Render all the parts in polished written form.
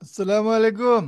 আসসালামু আলাইকুম।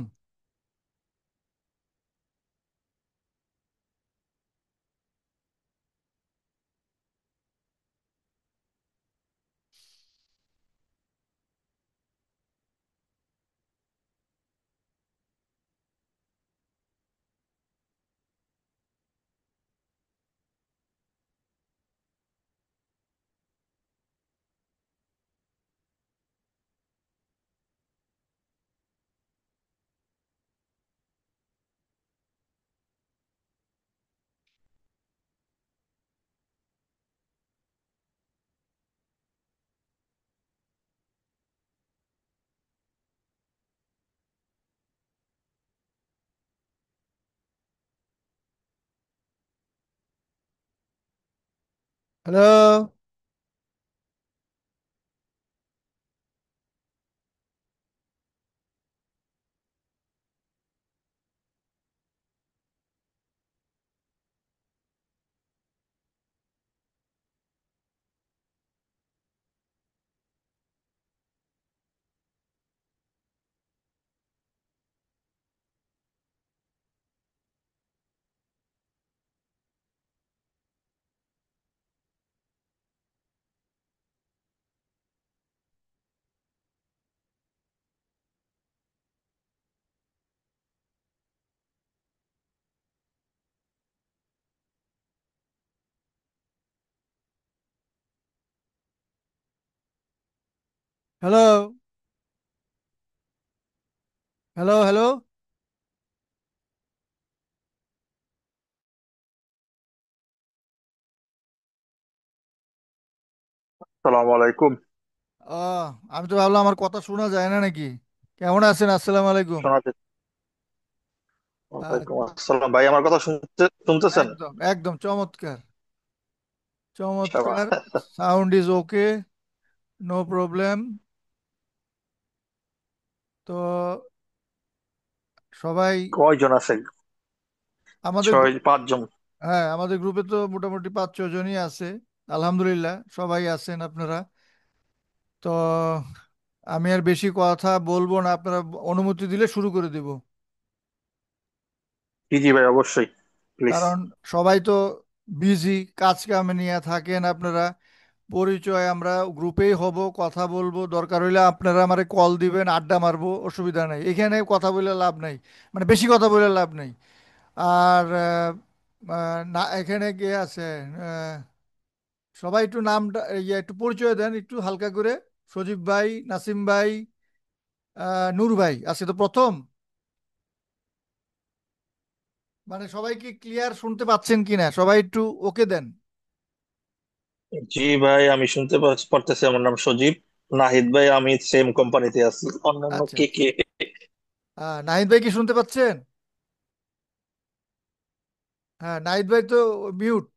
Hello. Hello. Hello. Hello. সালামু আলাইকুম। আমি তো ভাবলাম আমার কথা শোনা যায় না নাকি। কেমন আছেন? আসসালামু আলাইকুম। শোনাতে আহ, ওয়ালাইকুম আসসালাম ভাই, আমার কথা শুনতেছেন? একদম একদম চমৎকার। চমৎকার। শাবাশ। Sound is okay. No problem. তো সবাই কয়জন আছে? আমাদের ছয়, পাঁচজন। হ্যাঁ, আমাদের গ্রুপে তো মোটামুটি 5-6 জনই আছে। আলহামদুলিল্লাহ সবাই আছেন আপনারা। তো আমি আর বেশি কথা বলবো না, আপনারা অনুমতি দিলে শুরু করে দেব। জি জি ভাই, অবশ্যই, প্লিজ। কারণ সবাই তো বিজি, কাজ কামে নিয়ে থাকেন আপনারা। পরিচয় আমরা গ্রুপেই হব, কথা বলবো, দরকার হইলে আপনারা আমারে কল দিবেন, আড্ডা মারবো, অসুবিধা নাই। এখানে কথা বলে লাভ নাই, মানে বেশি কথা বলে লাভ নাই। আর না, এখানে কে আছে? আহ, সবাই একটু নামটা একটু পরিচয় দেন একটু হালকা করে। সজীব ভাই, নাসিম ভাই, নূর ভাই আছে তো প্রথম। মানে সবাই কি ক্লিয়ার শুনতে পাচ্ছেন কিনা, সবাই একটু ওকে দেন। জি ভাই, আমি শুনতে পারতেছি। আমার নাম সজীব। নাহিদ ভাই, আমি সেম কোম্পানিতে আছি। অন্যান্য আচ্ছা। কে কে? নাহিদ ভাই কি শুনতে পাচ্ছেন? হ্যাঁ, নাহিদ ভাই তো মিউট।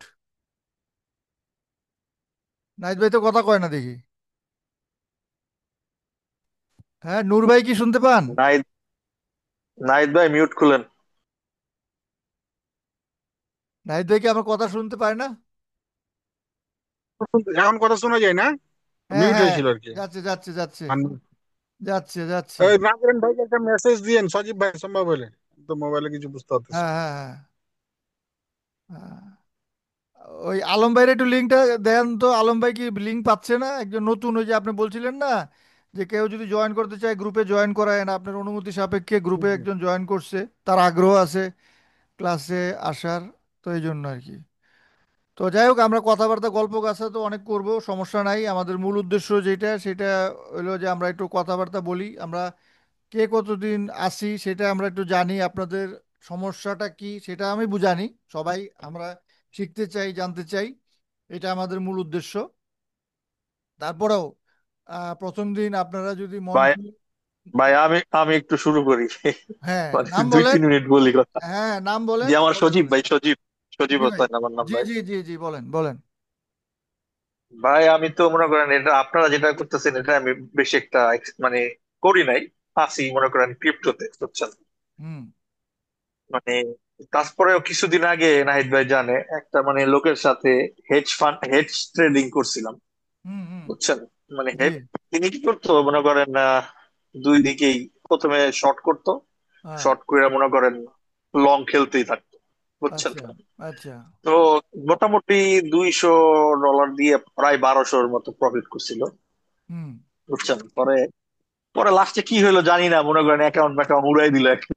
নাহিদ ভাই তো কথা কয় না দেখি। হ্যাঁ, নূর ভাই কি শুনতে পান? নাহিদ নাহিদ ভাই, মিউট খুলেন। নাহিদ ভাই কি আমার কথা শুনতে পায় না? এখন কথা শোনা যায় না? হ্যাঁ মিউট হ্যাঁ, হয়েছিল আর কি। যাচ্ছে যাচ্ছে যাচ্ছে। মানে যাচ্ছে যাচ্ছে। ওই নাজরেন ভাইকে একটা মেসেজ দিয়েন, সজীব ভাই সম্ভব হলে। তো মোবাইলে কিছু বুঝতে পারতেছি হ্যাঁ না। হ্যাঁ হ্যাঁ হ্যাঁ। ওই আলম ভাইয়ের একটু লিঙ্কটা দেন তো। আলম ভাই কি লিঙ্ক পাচ্ছে না? একজন নতুন, ওই যে আপনি বলছিলেন না যে কেউ যদি জয়েন করতে চায় গ্রুপে জয়েন করায় না, আপনার অনুমতি সাপেক্ষে গ্রুপে একজন জয়েন করছে, তার আগ্রহ আছে ক্লাসে আসার। তো এই জন্য আর কি। তো যাই হোক, আমরা কথাবার্তা গল্প গাছা তো অনেক করব, সমস্যা নাই। আমাদের মূল উদ্দেশ্য যেটা সেটা হলো যে আমরা একটু কথাবার্তা বলি। আমরা কে কতদিন আসি সেটা আমরা একটু জানি, আপনাদের সমস্যাটা কি সেটা আমি বুঝানি। সবাই আমরা শিখতে চাই, জানতে চাই, এটা আমাদের মূল উদ্দেশ্য। তারপরেও প্রথম দিন আপনারা যদি মন ভাই, খুলে। ভাই, আমি আমি একটু শুরু করি। হ্যাঁ, মানে নাম দুই বলেন। তিন মিনিট বলি কথা। হ্যাঁ, নাম জি, বলেন। আমার সজীব ভাই, সজীব। সজীব জি ভাই। হোসেন আমার নাম জি ভাই। জি জি জি, বলেন বলেন। ভাই, আমি তো মনে করেন এটা আপনারা যেটা করতেছেন এটা আমি বেশি একটা মানে করি নাই। আছি মনে করেন ক্রিপ্টোতে, বুঝছেন? হুম মানে তারপরেও কিছুদিন আগে নাহিদ ভাই জানে একটা মানে লোকের সাথে হেজ ট্রেডিং করছিলাম, হুম হুম। বুঝছেন? মানে জি। তিনি কি করতো মনে করেন দুই দিকেই প্রথমে শর্ট করতো, হ্যাঁ। শর্ট করে মনে করেন লং খেলতেই থাকতো, বুঝছেন। আচ্ছা আচ্ছা। তো মোটামুটি $200 দিয়ে প্রায় 1200-র মতো প্রফিট করছিল, হুম। বুঝছেন। পরে পরে লাস্টে কি হলো জানি না, মনে করেন অ্যাকাউন্ট অ্যাকাউন্ট উড়াই দিল একটা,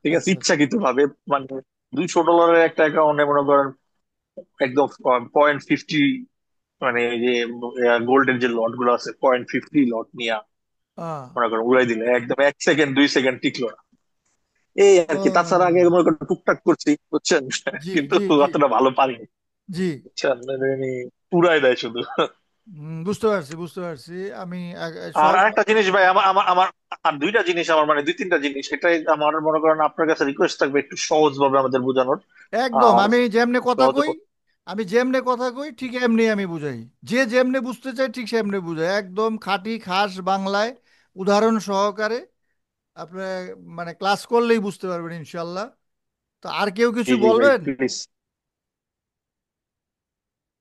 ঠিক আছে, আচ্ছা আচ্ছা। ইচ্ছাকৃত ভাবে। মানে $200 একটা অ্যাকাউন্টে মনে করেন একদম 0.50, মানে এই যে গোল্ডের যে লট গুলো আছে 0.50 লট নিয়ে আহ, মনে করেন উড়াই দিলে, একদম 1 সেকেন্ড 2 সেকেন্ড টিকলো না। এই আর কি, তাছাড়া আগে ও, মনে করেন টুকটাক করছি, বুঝছেন। জি কিন্তু জি জি অতটা ভালো পারিনি, জি। বুঝছেন, মানে উড়াই দেয় শুধু। বুঝতে পারছি বুঝতে পারছি। আমি আর সব। আরেকটা জিনিস ভাই, আমার আমার আমার আর দুইটা জিনিস, আমার মানে 2-3টা জিনিস, এটাই আমার মনে করেন আপনার কাছে রিকোয়েস্ট থাকবে একটু সহজ ভাবে আমাদের বোঝানোর। একদম আর আমি যেমনে কথা সহজ, কই, আমি যেমনে কথা কই ঠিক এমনি আমি বুঝাই। যে যেমনে বুঝতে চাই ঠিক সেমনে বুঝাই, একদম খাঁটি খাস বাংলায় উদাহরণ সহকারে। আপনার মানে ক্লাস করলেই বুঝতে পারবেন ইনশাল্লাহ। তো আর কেউ জি কিছু জি ভাই বলবেন? প্লিজ।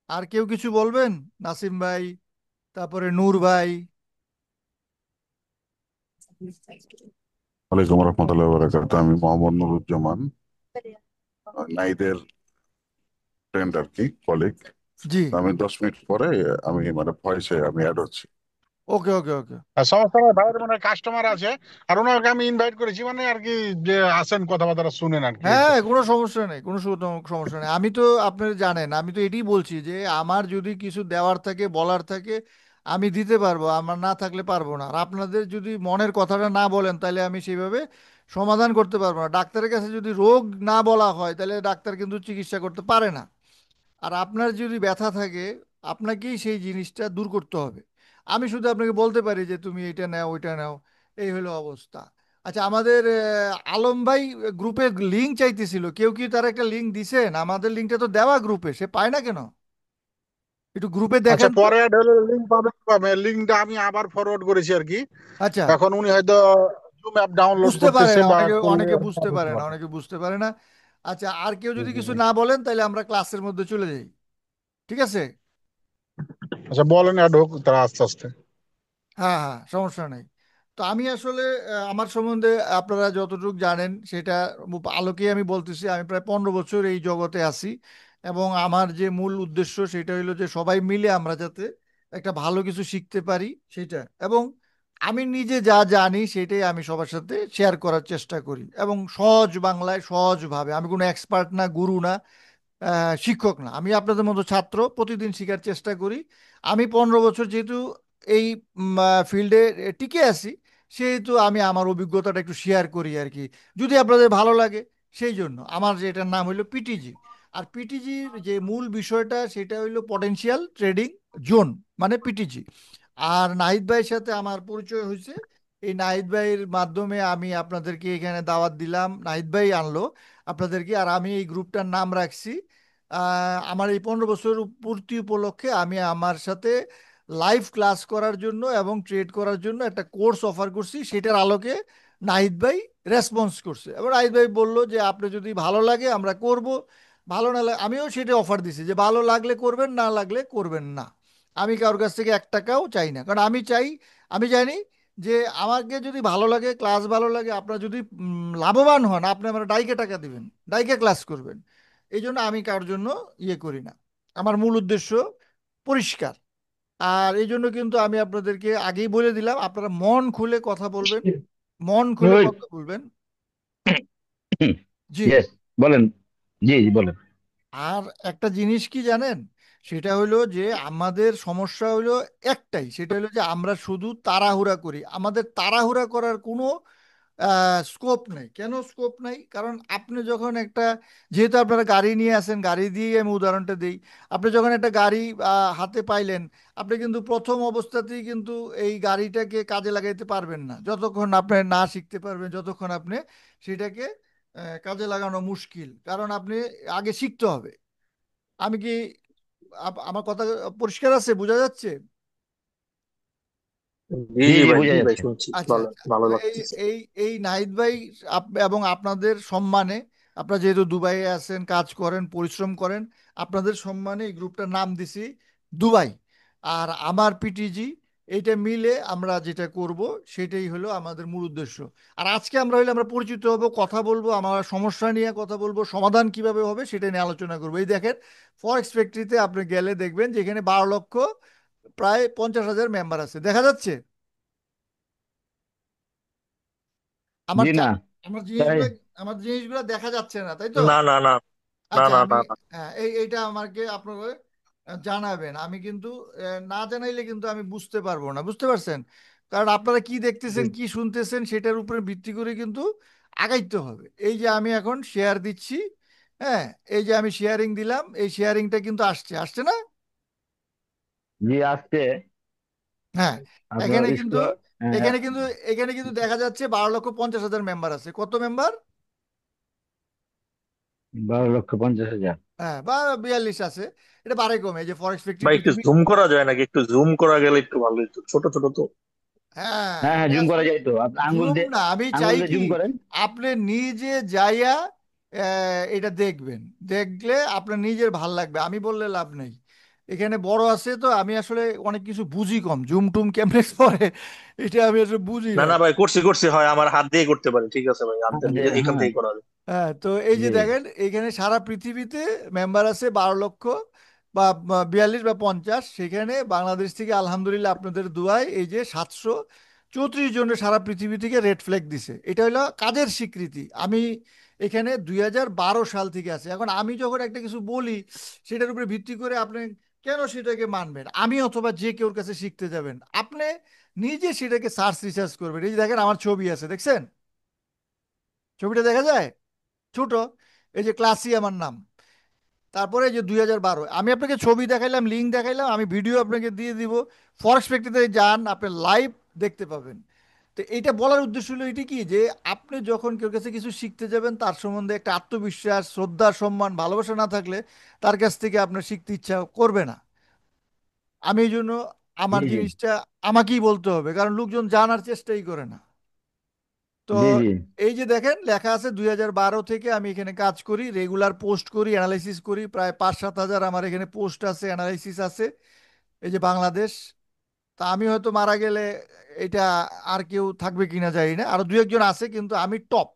আর কেউ কিছু বলবেন? নাসিম ভাই, তারপরে নূর ভাই। ওয়ালাইকুম রহমতুল্লাহ বারাকাত। আমি মোহাম্মদ নুরুজ্জামান, নাইদের ফ্রেন্ড আর কি, কলিগ। জি। আমি 10 মিনিট পরে আমি মানে ভয়েসে আমি অ্যাড হচ্ছি। ওকে ওকে ওকে। আর সমস্যা নাই, ভাইয়ের মানে কাস্টমার আছে, আর ওনাকে আমি ইনভাইট করেছি, মানে আর কি যে আসেন কথাবার্তা শুনেন আর কি, এই তো। হ্যাঁ, কোনো সমস্যা নেই, কোনো সমস্যা নেই। আমি তো, আপনার জানেন, আমি তো এটাই বলছি যে আমার যদি কিছু দেওয়ার থাকে বলার থাকে আমি দিতে পারবো, আমার না থাকলে পারবো না। আর আপনাদের যদি মনের কথাটা না বলেন তাহলে আমি সেইভাবে সমাধান করতে পারবো না। ডাক্তারের কাছে যদি রোগ না বলা হয় তাহলে ডাক্তার কিন্তু চিকিৎসা করতে পারে না। আর আপনার যদি ব্যথা থাকে আপনাকেই সেই জিনিসটা দূর করতে হবে। আমি শুধু আপনাকে বলতে পারি যে তুমি এটা নাও ওইটা নাও, এই হলো অবস্থা। আচ্ছা, আমাদের আলম ভাই গ্রুপের লিঙ্ক চাইতেছিল, কেউ কি তার একটা লিঙ্ক দিছেন? আমাদের লিঙ্কটা তো দেওয়া গ্রুপে, সে পায় না কেন? একটু গ্রুপে আচ্ছা, দেখেন তো। পরে অ্যাড হলে লিঙ্ক পাবেন, লিঙ্কটা আমি আবার ফরওয়ার্ড করেছি আর কি। আচ্ছা। এখন উনি হয়তো জুম অ্যাপ ডাউনলোড বুঝতে পারে করতেছে না, বা অনেকে করলে অনেকে হয়তো বুঝতে বুঝতে পারে না, পারবে। অনেকে বুঝতে পারে না। আচ্ছা, আর কেউ জি, যদি জি, কিছু জি। না বলেন তাহলে আমরা ক্লাসের মধ্যে চলে যাই। ঠিক আছে? আচ্ছা, বলেন, অ্যাড হোক তারা আস্তে আস্তে। হ্যাঁ হ্যাঁ, সমস্যা নেই। তো আমি আসলে আমার সম্বন্ধে আপনারা যতটুকু জানেন সেটা আলোকেই আমি বলতেছি। আমি প্রায় 15 বছর এই জগতে আছি, এবং আমার যে মূল উদ্দেশ্য সেটা হলো যে সবাই মিলে আমরা যাতে একটা ভালো কিছু শিখতে পারি সেটা, এবং আমি নিজে যা জানি সেটাই আমি সবার সাথে শেয়ার করার চেষ্টা করি, এবং সহজ বাংলায় সহজভাবে। আমি কোনো এক্সপার্ট না, গুরু না, শিক্ষক না, আমি আপনাদের মতো ছাত্র, প্রতিদিন শেখার চেষ্টা করি। আমি 15 বছর যেহেতু এই ফিল্ডে টিকে আছি, সেহেতু আমি আমার অভিজ্ঞতাটা একটু শেয়ার করি আর কি, যদি আপনাদের ভালো লাগে। সেই জন্য আমার যে এটার নাম হলো পিটিজি। আর পিটিজির যে মূল বিষয়টা সেটা হইলো পটেনশিয়াল ট্রেডিং জোন, মানে পিটিজি। আর নাহিদ ভাইয়ের সাথে আমার পরিচয় হয়েছে, এই নাহিদ ভাইয়ের মাধ্যমে আমি আপনাদেরকে এখানে দাওয়াত দিলাম, নাহিদ ভাই আনলো আপনাদেরকে। আর আমি এই গ্রুপটার নাম রাখছি, আমার এই 15 বছর পূর্তি উপলক্ষে আমি আমার সাথে লাইভ ক্লাস করার জন্য এবং ট্রেড করার জন্য একটা কোর্স অফার করছি। সেটার আলোকে নাহিদ ভাই রেসপন্স করছে, এবং নাহিদ ভাই বলল যে আপনি যদি ভালো লাগে আমরা করব, ভালো না লাগে আমিও সেটা অফার দিছি যে ভালো লাগলে করবেন, না লাগলে করবেন না। আমি কারোর কাছ থেকে 1 টাকাও চাই না, কারণ আমি চাই, আমি জানি যে আমাকে যদি ভালো লাগে, ক্লাস ভালো লাগে, আপনার যদি লাভবান হন, আপনি আমার ডাইকে টাকা দিবেন, ডাইকে ক্লাস করবেন। এই জন্য আমি কারোর জন্য ইয়ে করি না। আমার মূল উদ্দেশ্য পরিষ্কার। আর এই জন্য কিন্তু আমি আপনাদেরকে আগেই বলে দিলাম, আপনারা মন খুলে কথা বলবেন, মন খুলে ওই কথা বলবেন। জি। ইয়েস, বলেন। জি জি বলেন। আর একটা জিনিস কি জানেন, সেটা হলো যে আমাদের সমস্যা হলো একটাই, সেটা হলো যে আমরা শুধু তাড়াহুড়া করি। আমাদের তাড়াহুড়া করার কোনো স্কোপ নেই। কেন স্কোপ নাই? কারণ আপনি যখন একটা, যেহেতু আপনারা গাড়ি নিয়ে আসেন, গাড়ি দিয়েই আমি উদাহরণটা দিই। আপনি যখন একটা গাড়ি হাতে পাইলেন, আপনি কিন্তু প্রথম অবস্থাতেই কিন্তু এই গাড়িটাকে কাজে লাগাইতে পারবেন না, যতক্ষণ আপনি না শিখতে পারবেন, যতক্ষণ আপনি সেটাকে কাজে লাগানো মুশকিল, কারণ আপনি আগে শিখতে হবে। আমি কি, আমার কথা পরিষ্কার আছে, বোঝা যাচ্ছে? জি জি জি জি ভাই, বোঝা জি ভাই যাচ্ছে। শুনছি, আচ্ছা ভালো আচ্ছা। ভালো তো এই লাগতেছে। এই এই নাহিদ ভাই এবং আপনাদের সম্মানে, আপনারা যেহেতু দুবাইয়ে আছেন, কাজ করেন, পরিশ্রম করেন, আপনাদের সম্মানে এই গ্রুপটার নাম দিছি দুবাই। আর আমার পিটিজি এইটা মিলে আমরা যেটা করব সেটাই হলো আমাদের মূল উদ্দেশ্য। আর আজকে আমরা পরিচিত হব, কথা বলবো, আমার সমস্যা নিয়ে কথা বলবো, সমাধান কিভাবে হবে সেটা নিয়ে আলোচনা করবো। এই দেখেন, ফরেক্স ফ্যাক্টরিতে আপনি গেলে দেখবেন যে এখানে 12 লক্ষ প্রায় 50,000 মেম্বার আছে, দেখা যাচ্ছে আমার জি না, আমার তাই। জিনিসগুলো, আমার জিনিসগুলো দেখা যাচ্ছে না, তাই তো? না না না না আচ্ছা, না আমি না না। এইটা আমাকে আপনাকে জানাবেন। আমি কিন্তু না জানাইলে কিন্তু আমি বুঝতে পারবো না, বুঝতে পারছেন? কারণ আপনারা কি দেখতেছেন কি শুনতেছেন সেটার উপরে ভিত্তি করে কিন্তু আগাইতে হবে। এই যে আমি এখন শেয়ার দিচ্ছি, হ্যাঁ, এই যে আমি শেয়ারিং দিলাম, এই শেয়ারিংটা কিন্তু আসছে, আসছে না? জি আসছে। হ্যাঁ, আপনার এখানে কিন্তু স্কোর এখানে কিন্তু এখানে কিন্তু দেখা যাচ্ছে 12,50,000 মেম্বার আছে। কত মেম্বার? 12,50,000। হ্যাঁ, বা 42 আছে। এটা বাড়ে কমে, এই যে ফরেক্স ফ্যাক্টরি ভাই একটু পৃথিবী। জুম করা যায় নাকি? একটু জুম করা গেলে একটু ভালো হতো, ছোট ছোট তো। হ্যাঁ, হ্যাঁ হ্যাঁ, এটা জুম করা আসলে যায় তো, আপনি আঙ্গুল জুম দিয়ে, না, আমি আঙ্গুল চাই দিয়ে কি জুম করেন। আপনি নিজে যাইয়া এটা দেখবেন, দেখলে আপনার নিজের ভাল লাগবে, আমি বললে লাভ নেই। এখানে বড় আছে তো, আমি আসলে অনেক কিছু বুঝি কম, জুম টুম কেমনে করে এটা আমি আসলে বুঝি না না। না ভাই, করছি করছি, হয় আমার হাত দিয়ে করতে পারি, ঠিক আছে ভাই, হাত হ্যাঁ দিয়ে এখান হ্যাঁ, থেকে করা যায়। হ্যাঁ, তো এই যে জি দেখেন এখানে সারা পৃথিবীতে মেম্বার আছে 12 লক্ষ বা 42 বা 50। সেখানে বাংলাদেশ থেকে আলহামদুলিল্লাহ আপনাদের দুয়ায় এই যে 734 জনের সারা পৃথিবী থেকে রেড ফ্ল্যাগ দিছে। এটা হলো কাজের স্বীকৃতি। আমি এখানে 2012 সাল থেকে আছি। এখন আমি যখন একটা কিছু বলি সেটার উপরে ভিত্তি করে আপনি কেন সেটাকে মানবেন? আমি অথবা যে কেউর কাছে শিখতে যাবেন, আপনি নিজে সেটাকে সার্চ রিসার্চ করবেন। এই যে দেখেন আমার ছবি আছে, দেখছেন? ছবিটা দেখা যায় ছোট, এই যে ক্লাসি আমার নাম, তারপরে এই যে 2012, আমি আপনাকে ছবি দেখাইলাম, লিঙ্ক দেখাইলাম, আমি ভিডিও আপনাকে দিয়ে দিব। ফরেক্স ফ্যাক্টরিতে যান, আপনি লাইভ দেখতে পাবেন। তো এইটা বলার উদ্দেশ্য হলো এটি কি, যে আপনি যখন কেউ কাছে কিছু শিখতে যাবেন তার সম্বন্ধে একটা আত্মবিশ্বাস, শ্রদ্ধা, সম্মান, ভালোবাসা না থাকলে তার কাছ থেকে আপনার শিখতে ইচ্ছা করবে না। আমি এই জন্য জি আমার জি জিনিসটা আমাকেই বলতে হবে, কারণ লোকজন জানার চেষ্টাই করে না। তো জি জি এই যে দেখেন লেখা আছে 2012 থেকে আমি এখানে কাজ করি, রেগুলার পোস্ট করি, অ্যানালাইসিস করি, প্রায় 5-7 হাজার আমার এখানে পোস্ট আছে, অ্যানালাইসিস আছে। এই যে বাংলাদেশ, তা আমি হয়তো মারা গেলে এটা আর কেউ থাকবে কিনা জানি না, আরো দু একজন আছে, কিন্তু আমি টপ।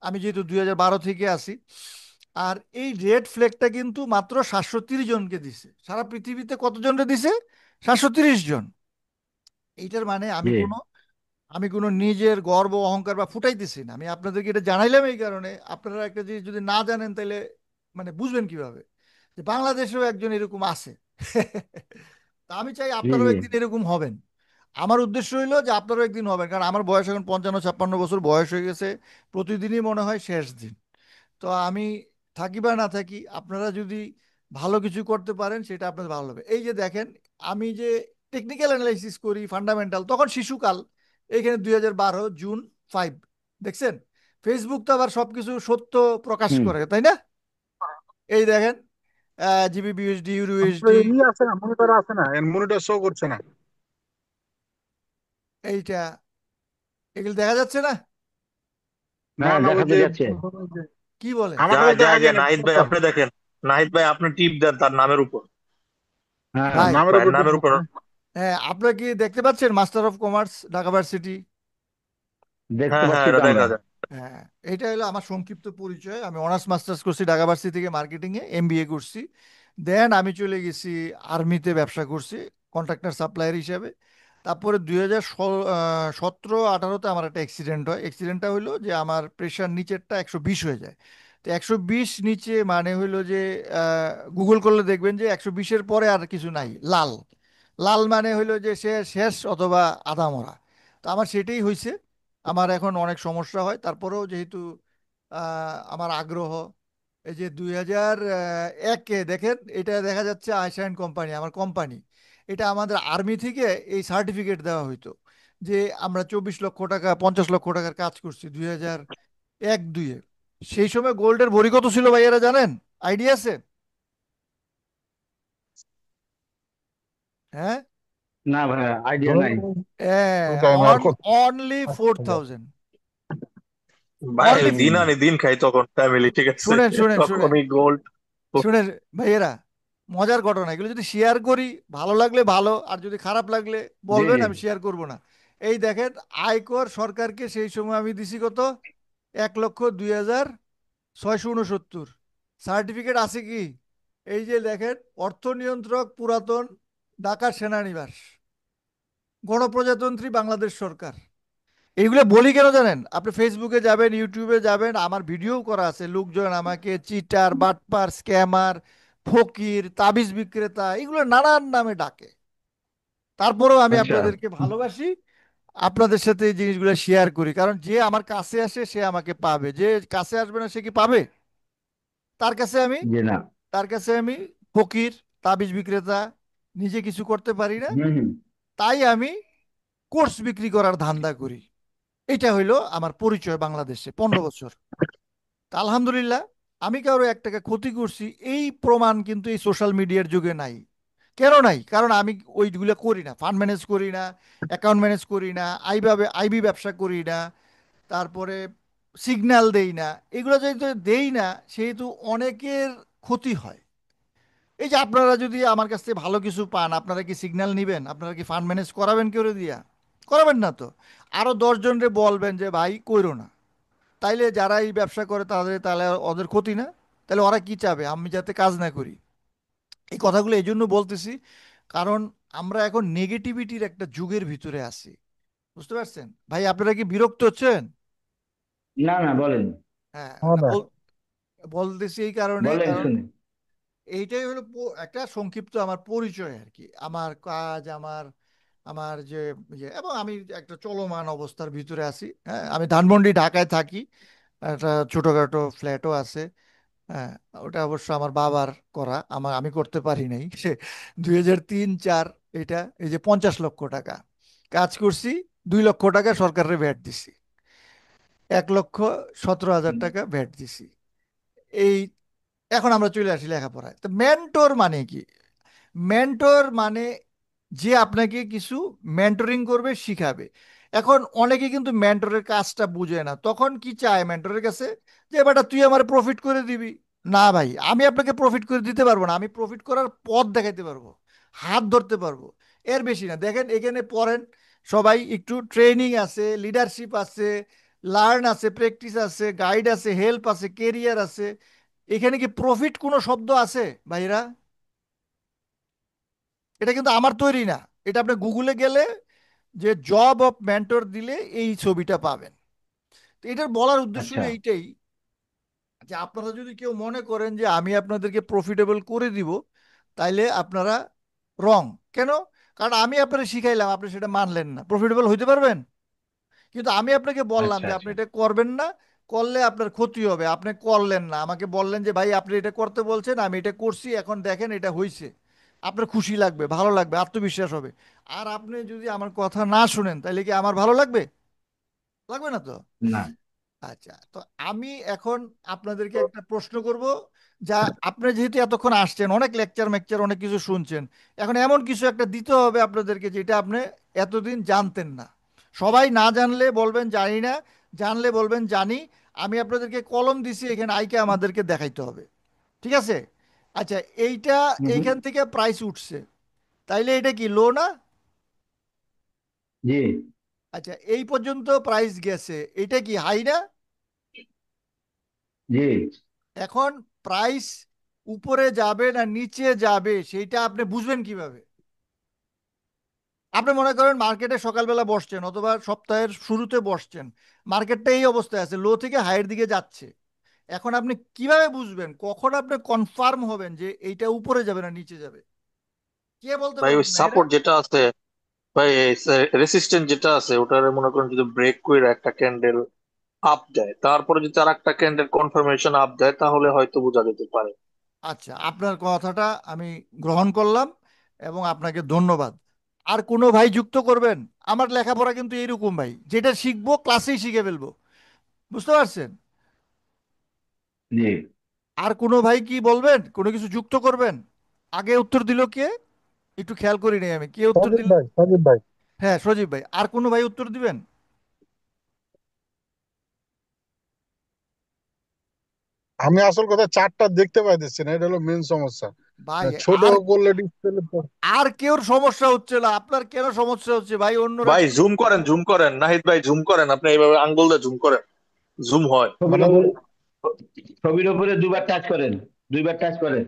আমি যেহেতু 2012 থেকে আছি। আর এই রেড ফ্ল্যাগটা কিন্তু মাত্র 730 জনকে দিছে, সারা পৃথিবীতে কতজনকে দিছে? 730 জন। এইটার মানে জি আমি কোনো নিজের গর্ব অহংকার বা ফুটাইতেছি না, আমি আপনাদেরকে এটা জানাইলাম এই কারণে। আপনারা একটা জিনিস যদি না জানেন তাহলে মানে বুঝবেন কিভাবে যে বাংলাদেশেও একজন এরকম আছে। তা আমি চাই জি আপনারাও জি একদিন এরকম হবেন। আমার উদ্দেশ্য হইলো যে আপনারাও একদিন হবেন, কারণ আমার বয়স এখন 55-56 বছর বয়স হয়ে গেছে। প্রতিদিনই মনে হয় শেষ দিন। তো আমি থাকি বা না থাকি, আপনারা যদি ভালো কিছু করতে পারেন সেটা আপনাদের ভালো হবে। এই যে দেখেন, আমি যে টেকনিক্যাল অ্যানালাইসিস করি, ফান্ডামেন্টাল, তখন শিশুকাল। এখানে 2012 জুন 5, দেখছেন? ফেসবুক তো আবার সবকিছু সত্য প্রকাশ হুম। করে, তাই না? এই দেখেন, জিবি বিএসডি, ইউরো আপনার ইউএসডি, ইয়ে আছে না, মনিটর আছে না, এর মনিটর শো করছে না। এইটা, এগুলো দেখা যাচ্ছে না? না হ্যাঁ না, ওই দেখাতে যে যাচ্ছে। কি বলেন? যায় আমারটাতে যায় দেখা যায়, যায় না, নাহিদ ভাই ছোট। আপনি দেখেন, নাহিদ ভাই আপনি টিপ দেন তার নামের উপর, হ্যাঁ হ্যাঁ, ভাই, নামের ভাইয়ের উপর নামের টিপতেছি, উপর। হ্যাঁ। হ্যাঁ, আপনারা কি দেখতে পাচ্ছেন master of commerce, Dhaka varsity? দেখতে হ্যাঁ হ্যাঁ, পাচ্ছি তো এটা আমরা। দেখা যায়। হ্যাঁ, এটা হলো আমার সংক্ষিপ্ত পরিচয়। আমি অনার্স মাস্টার্স করছি ঢাকা ভার্সিটি থেকে, মার্কেটিংয়ে এমবিএ করছি। দেন আমি চলে গেছি আর্মিতে, ব্যবসা করছি কন্ট্রাক্টর সাপ্লায়ার হিসাবে। তারপরে 2017-18-তে আমার একটা অ্যাক্সিডেন্ট হয়। অ্যাক্সিডেন্টটা হলো যে আমার প্রেশার নিচেরটা 120 হয়ে যায়। তো 120 নিচে মানে হলো যে গুগল করলে দেখবেন যে 120-এর পরে আর কিছু নাই, লাল। লাল মানে হলো যে সে শেষ অথবা আধা মরা। তো আমার সেটাই হয়েছে। আমার এখন অনেক সমস্যা হয়, তারপরেও যেহেতু আমার আগ্রহ, এই যে 2001-এ দেখেন, এটা দেখা যাচ্ছে আইসাইন কোম্পানি, আমার কোম্পানি। এটা আমাদের আর্মি থেকে এই সার্টিফিকেট দেওয়া হইতো যে আমরা 24 লক্ষ টাকা 50 লক্ষ টাকার কাজ করছি 2001-2-এ। সেই সময় গোল্ডের ভরি কত ছিল ভাইয়ারা জানেন? আইডিয়া আছে? হ্যাঁ, না ভাই, আইডিয়া নাই। On only 4,000। ভাই অনলি, ওই দিন আনি দিন খাই তখন ফ্যামিলি, ঠিক আছে, শুনেন শুনেন তখন শুনেন এই গোল্ড। শুনেন ভাইয়েরা, মজার ঘটনা, এগুলো যদি শেয়ার করি ভালো লাগলে ভালো, আর যদি খারাপ লাগলে জি বলবেন, জি। আমি শেয়ার করব না। এই দেখেন, আয়কর সরকারকে সেই সময় আমি দিছি কত, 1,02,669। সার্টিফিকেট আছে কি? এই যে দেখেন, অর্থ নিয়ন্ত্রক পুরাতন, ঢাকা সেনানিবাস, গণপ্রজাতন্ত্রী বাংলাদেশ সরকার। এইগুলো বলি কেন জানেন? আপনি ফেসবুকে যাবেন, ইউটিউবে যাবেন, আমার ভিডিও করা আছে, লোকজন আমাকে চিটার, বাটপার, স্ক্যামার, ফকির, তাবিজ বিক্রেতা, এগুলো নানান নামে ডাকে। তারপরেও আমি আচ্ছা। আপনাদেরকে ভালোবাসি, আপনাদের সাথে এই জিনিসগুলো শেয়ার করি, কারণ যে আমার কাছে আসে সে আমাকে পাবে, যে কাছে আসবে না সে কি পাবে? তার কাছে আমি জি না। তার কাছে আমি ফকির, তাবিজ বিক্রেতা, নিজে কিছু করতে পারি না, হুম হুম। তাই আমি কোর্স বিক্রি করার ধান্দা করি। এটা হইলো আমার পরিচয় বাংলাদেশে 15 বছর। তা আলহামদুলিল্লাহ, আমি কারো 1 টাকা ক্ষতি করছি এই প্রমাণ কিন্তু এই সোশ্যাল মিডিয়ার যুগে নাই। কেন নাই? কারণ আমি ওইগুলো করি না, ফান্ড ম্যানেজ করি না, অ্যাকাউন্ট ম্যানেজ করি না, আইবি ব্যবসা করি না, তারপরে সিগন্যাল দেই না। এগুলো যেহেতু দেই না, সেহেতু অনেকের ক্ষতি হয়। এই যে আপনারা যদি আমার কাছ থেকে ভালো কিছু পান, আপনারা কি সিগন্যাল নিবেন? আপনারা কি ফান্ড ম্যানেজ করাবেন কেউ দিয়া? করাবেন না তো। আরো 10 জনরে বলবেন যে ভাই কইরো না। তাইলে যারা এই ব্যবসা করে তাদের, তাহলে ওদের ক্ষতি না? তাহলে ওরা কি চাবে? আমি যাতে কাজ না করি। এই কথাগুলো এই জন্য বলতেছি, কারণ আমরা এখন নেগেটিভিটির একটা যুগের ভিতরে আছি। বুঝতে পারছেন ভাই? আপনারা কি বিরক্ত হচ্ছেন? না না, বলেন। হ্যাঁ, হ্যাঁ না ভাই। বলতেছি এই কারণে, বলেন কারণ শুনি। এইটাই হলো একটা সংক্ষিপ্ত আমার পরিচয় আর কি, আমার কাজ, আমার আমার যে ইয়ে, এবং আমি একটা চলমান অবস্থার ভিতরে আছি। হ্যাঁ, আমি ধানমন্ডি ঢাকায় থাকি, একটা ছোটখাটো ফ্ল্যাটও আছে। হ্যাঁ, ওটা অবশ্য আমার বাবার করা, আমি করতে পারি নাই। সে 2003-04, এটা এই যে 50 লক্ষ টাকা কাজ করছি, 2 লক্ষ টাকা সরকারের ভ্যাট দিছি, 1,17,000 টাকা ভ্যাট দিছি। এই, এখন আমরা চলে আসি লেখাপড়ায়। তো মেন্টর মানে কি? মেন্টর মানে যে আপনাকে কিছু মেন্টরিং করবে, শিখাবে। এখন অনেকে কিন্তু মেন্টরের কাজটা বুঝে না, তখন কি চায় মেন্টরের কাছে? যে বেটা তুই আমার প্রফিট করে দিবি। না ভাই, আমি আপনাকে প্রফিট করে দিতে পারবো না, আমি প্রফিট করার পথ দেখাইতে পারবো, হাত ধরতে পারবো, এর বেশি না। দেখেন এখানে পড়েন সবাই, একটু ট্রেনিং আছে, লিডারশিপ আছে, লার্ন আছে, প্র্যাকটিস আছে, গাইড আছে, হেল্প আছে, কেরিয়ার আছে। এখানে কি প্রফিট কোনো শব্দ আছে ভাইরা? এটা কিন্তু আমার তৈরি না। এটা আপনি গুগলে গেলে যে জব অফ মেন্টর দিলে এই ছবিটা পাবেন। তো এটার বলার উদ্দেশ্য আচ্ছা। হলো এইটাই, যে আপনারা যদি কেউ মনে করেন যে আমি আপনাদেরকে প্রফিটেবল করে দিব, তাইলে আপনারা রং। কেন? কারণ আমি আপনারা শিখাইলাম, আপনি সেটা মানলেন না, প্রফিটেবল হইতে পারবেন? কিন্তু আমি আপনাকে বললাম আচ্ছা যে আপনি আচ্ছা। এটা করবেন না, করলে আপনার ক্ষতি হবে, আপনি করলেন না, আমাকে বললেন যে ভাই আপনি এটা করতে বলছেন, আমি এটা করছি, এখন দেখেন এটা হইছে, আপনার খুশি লাগবে, ভালো লাগবে, আত্মবিশ্বাস হবে। আর আপনি যদি আমার কথা না শুনেন, তাহলে কি আমার ভালো লাগবে? লাগবে না তো। না। আচ্ছা, তো আমি এখন আপনাদেরকে একটা প্রশ্ন করব, যা আপনি যেহেতু এতক্ষণ আসছেন, অনেক লেকচার মেকচার অনেক কিছু শুনছেন, এখন এমন কিছু একটা দিতে হবে আপনাদেরকে যেটা আপনি এতদিন জানতেন না। সবাই না জানলে বলবেন জানি না, জানলে বলবেন জানি। আমি আপনাদেরকে কলম দিছি, এখানে আইকে আমাদেরকে দেখাইতে হবে। ঠিক আছে? আচ্ছা, এইটা হুম হুম। এইখান থেকে প্রাইস উঠছে, তাইলে এটা কি লো না? জি আচ্ছা, এই পর্যন্ত প্রাইস গেছে, এটা কি হাই না? জি। এখন প্রাইস উপরে যাবে না নিচে যাবে, সেইটা আপনি বুঝবেন কিভাবে? আপনি মনে করেন মার্কেটে সকালবেলা বসছেন, অথবা সপ্তাহের শুরুতে বসছেন, মার্কেটটা এই অবস্থায় আছে, লো থেকে হাইয়ের দিকে যাচ্ছে। এখন আপনি কিভাবে বুঝবেন, কখন আপনি কনফার্ম হবেন যে এইটা উপরে যাবে না নিচে যাবে? কে বলতে ভাই ওই পারবেন ভাইরা? সাপোর্ট যেটা আছে, ভাই রেসিস্ট্যান্ট যেটা আছে ওটার মনে করেন যদি ব্রেক করে একটা ক্যান্ডেল আপ দেয়, তারপরে যদি আর একটা ক্যান্ডেল কনফার্মেশন আপ দেয়, তাহলে হয়তো বোঝা যেতে পারে। আচ্ছা, আপনার কথাটা আমি গ্রহণ করলাম, এবং আপনাকে ধন্যবাদ। আর কোনো ভাই যুক্ত করবেন? আমার লেখাপড়া কিন্তু এইরকম ভাই, যেটা শিখবো ক্লাসেই শিখে ফেলবো। বুঝতে পারছেন? জি। আর কোনো ভাই কি বলবেন, কোনো কিছু যুক্ত করবেন? আগে উত্তর দিল কে? একটু খেয়াল করি নাই আমি, কে উত্তর সজীব দিল? ভাই, সজীব ভাই। হ্যাঁ, সজীব ভাই। আর কোনো ভাই উত্তর দিবেন? আমি আসল কথা চারটা দেখতে পাইতেছি না, এটা হলো মেন সমস্যা। ভাই ছোট আর করলে ডিসপ্লে। আর কেউর সমস্যা হচ্ছে না, আপনার কেন সমস্যা হচ্ছে ভাই? অন্যরা ভাই তো জুম করেন নাহিদ ভাই, জুম করেন, আপনি এইভাবে আঙ্গুল দিয়ে জুম করেন, জুম হয়। ছবির মানে উপরে, ছবির উপরে দুবার টাচ করেন, দুইবার টাচ করেন।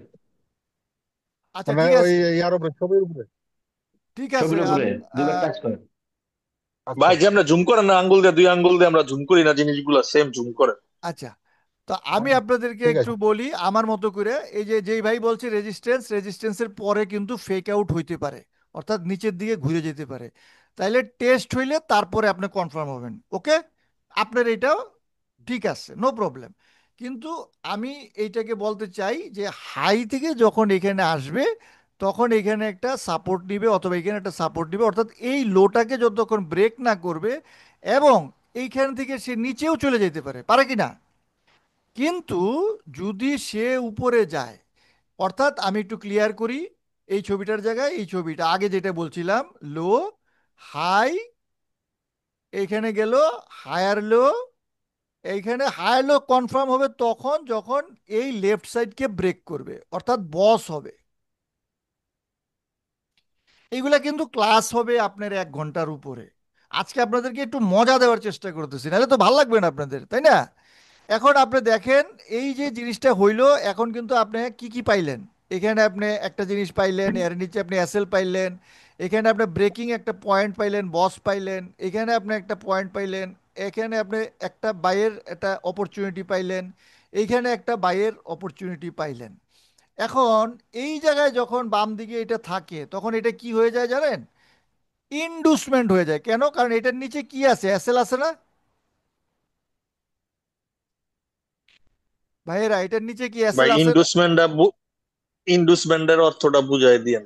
আচ্ছা মানে ঠিক ওই আছে, ইয়ার উপরে, ছবির উপরে। ঠিক আছে। ছবির উপরে দুইবার টাচ করেন। আচ্ছা ভাই যে আমরা জুম করেন না আঙ্গুল দিয়ে, দুই আঙ্গুল দিয়ে আমরা জুম করি না জিনিসগুলো, সেম জুম করেন। আচ্ছা, তো আমি হ্যাঁ, আপনাদেরকে ঠিক একটু আছে। বলি আমার মতো করে। এই যে যেই ভাই বলছে রেজিস্ট্যান্সের পরে কিন্তু ফেক আউট হইতে পারে, অর্থাৎ নিচের দিকে ঘুরে যেতে পারে। তাইলে টেস্ট হইলে তারপরে আপনি কনফার্ম হবেন। ওকে, আপনার এটাও ঠিক আছে, নো প্রবলেম। কিন্তু আমি এইটাকে বলতে চাই যে হাই থেকে যখন এখানে আসবে তখন এখানে একটা সাপোর্ট নিবে, অথবা এখানে একটা সাপোর্ট নিবে, অর্থাৎ এই লোটাকে যতক্ষণ ব্রেক না করবে, এবং এইখান থেকে সে নিচেও চলে যেতে পারে, পারে কি না? কিন্তু যদি সে উপরে যায়, অর্থাৎ আমি একটু ক্লিয়ার করি, এই ছবিটার জায়গায় এই ছবিটা আগে যেটা বলছিলাম, লো, হাই, এইখানে গেল হায়ার লো, এইখানে হায়ার লো কনফার্ম হবে তখন যখন এই লেফট সাইডকে ব্রেক করবে, অর্থাৎ বস হবে। এইগুলা কিন্তু ক্লাস হবে আপনার 1 ঘন্টার উপরে। আজকে আপনাদেরকে একটু মজা দেওয়ার চেষ্টা করতেছি, নাহলে তো ভালো লাগবে না আপনাদের, তাই না? এখন আপনি দেখেন, এই যে জিনিসটা হইলো, এখন কিন্তু আপনি কি কি পাইলেন? এখানে আপনি একটা জিনিস পাইলেন, এর নিচে আপনি এসএল পাইলেন, এখানে আপনি ব্রেকিং একটা পয়েন্ট পাইলেন, বস পাইলেন, এখানে আপনি একটা পয়েন্ট পাইলেন, এখানে আপনি একটা বাইয়ের একটা অপরচুনিটি পাইলেন, এইখানে একটা বাইয়ের অপরচুনিটি পাইলেন। এখন এই জায়গায় যখন বাম দিকে এটা থাকে তখন এটা কি হয়ে যায় জানেন? ইনডুসমেন্ট হয়ে যায়। কেন? কারণ এটার নিচে কি আছে? এসএল আছে না ভাইয়েরা? এটার নিচে কি ভাই এসএল আছে না? ইন্ডুসমেন্টের অর্থটা বুঝাই দিয়েন।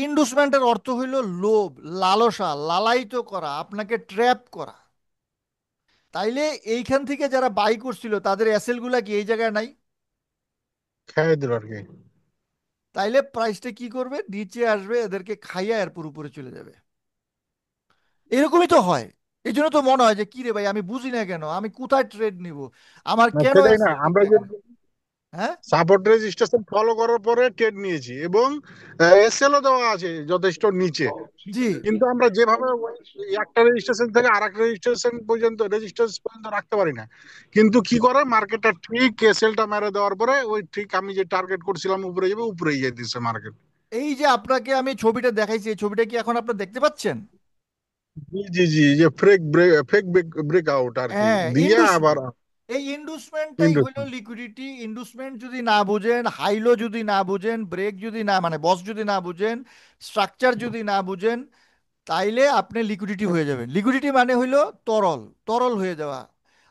ইনডুসমেন্টের অর্থ হইল লোভ, লালসা, লালায়িত করা, আপনাকে ট্র্যাপ করা। তাইলে এইখান থেকে যারা বাই করছিল তাদের এসএল গুলা কি এই জায়গায় নাই? খেয়ে দিল আর কি। তাইলে প্রাইসটা কি করবে? নিচে আসবে, এদেরকে খাইয়া এরপর উপরে চলে যাবে। এরকমই তো হয়। এই জন্য তো মনে হয় যে কি রে ভাই, আমি বুঝি না কেন, আমি কোথায় ট্রেড নিব, আমার না কেন সেটাই না, এসএল আমরা দিতে যে হয়? হ্যাঁ, সাপোর্ট রেজিস্ট্রেশন ফলো করার পরে ট্রেড নিয়েছি, এবং এসএলও দেওয়া আছে যথেষ্ট নিচে। জি। কিন্তু আমরা যেভাবে একটা রেজিস্ট্রেশন থেকে আর একটা রেজিস্ট্রেশন পর্যন্ত রাখতে পারি না। কিন্তু কি করে মার্কেটটা ঠিক এসএলটা মেরে দেওয়ার পরে ওই ঠিক আমি যে টার্গেট করছিলাম উপরে যাবে, উপরেই যেয়ে দিচ্ছে মার্কেট। এই যে আপনাকে আমি ছবিটা দেখাইছি, এই ছবিটা কি এখন আপনারা দেখতে পাচ্ছেন? জি জি জি, যে ফেক ব্রেক আউট আর কি হ্যাঁ, দিয়ে আবার এই ইন্ডুসমেন্টটাই হলো ইন্ডাস্ট্রি। লিকুইডিটি। ইন্ডুসমেন্ট যদি না বুঝেন, হাইলো যদি না বুঝেন, ব্রেক যদি না, মানে বস যদি না বুঝেন, স্ট্রাকচার যদি না বুঝেন, তাইলে আপনি লিকুইডিটি হয়ে যাবেন। লিকুইডিটি মানে হইলো তরল, তরল হয়ে যাওয়া।